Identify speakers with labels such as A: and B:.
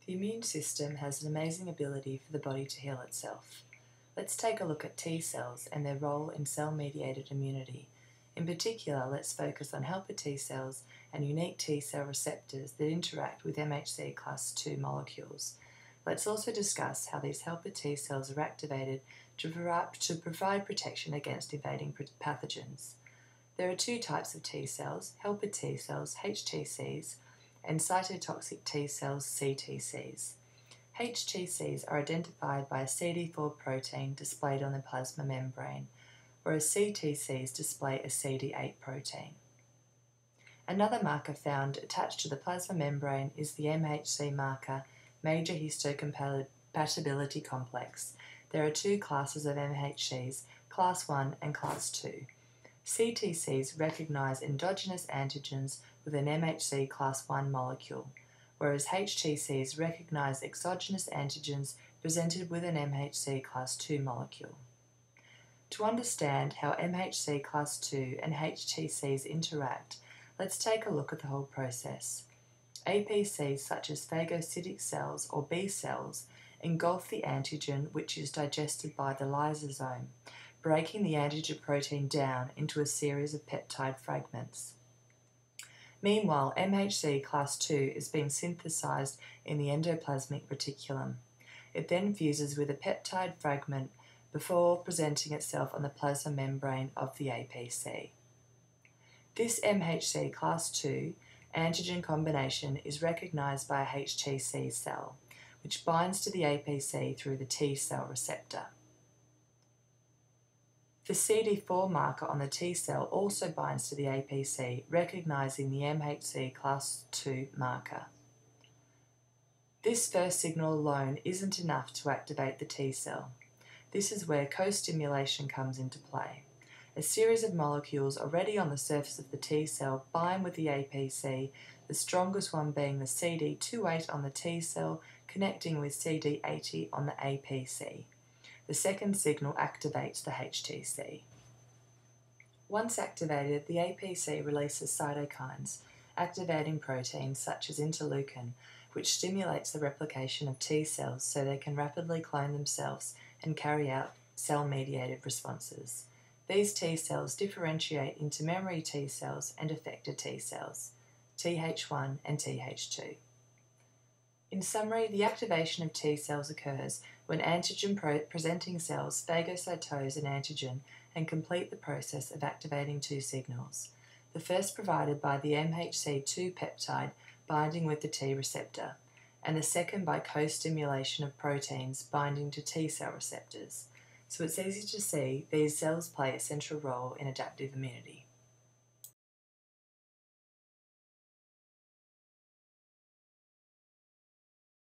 A: The immune system has an amazing ability for the body to heal itself. Let's take a look at T cells and their role in cell-mediated immunity. In particular, let's focus on helper T cells and unique T cell receptors that interact with MHC class II molecules. Let's also discuss how these helper T cells are activated to provide protection against invading pathogens. There are two types of T cells, helper T cells, HTCs, and cytotoxic T cells, CTCs. HTCs are identified by a CD4 protein displayed on the plasma membrane, whereas CTCs display a CD8 protein. Another marker found attached to the plasma membrane is the MHC marker, Major Histocompatibility Complex. There are two classes of MHCs, Class I and Class II. CTCs recognize endogenous antigens with an MHC class I molecule, whereas HTCs recognize exogenous antigens presented with an MHC class II molecule. To understand how MHC class II and HTCs interact, let's take a look at the whole process. APCs such as phagocytic cells or B cells engulf the antigen which is digested by the lysosome, breaking the antigen protein down into a series of peptide fragments. Meanwhile, MHC class II is being synthesized in the endoplasmic reticulum. It then fuses with a peptide fragment before presenting itself on the plasma membrane of the APC. This MHC class II antigen combination is recognized by a HTC cell, which binds to the APC through the T cell receptor. The CD4 marker on the T cell also binds to the APC, recognizing the MHC class II marker. This first signal alone isn't enough to activate the T cell. This is where co-stimulation comes into play. A series of molecules already on the surface of the T cell bind with the APC, the strongest one being the CD28 on the T cell connecting with CD80 on the APC. The second signal activates the HTC. Once activated, the APC releases cytokines, activating proteins such as interleukin, which stimulates the replication of T cells so they can rapidly clone themselves and carry out cell-mediated responses. These T cells differentiate into memory T cells and effector T cells, Th1 and Th2. In summary, the activation of T cells occurs when antigen-presenting cells phagocytose an antigen and complete the process of activating two signals, the first provided by the MHC2 peptide binding with the T receptor, and the second by co-stimulation of proteins binding to T cell receptors. So it's easy to see these cells play a central role in adaptive immunity.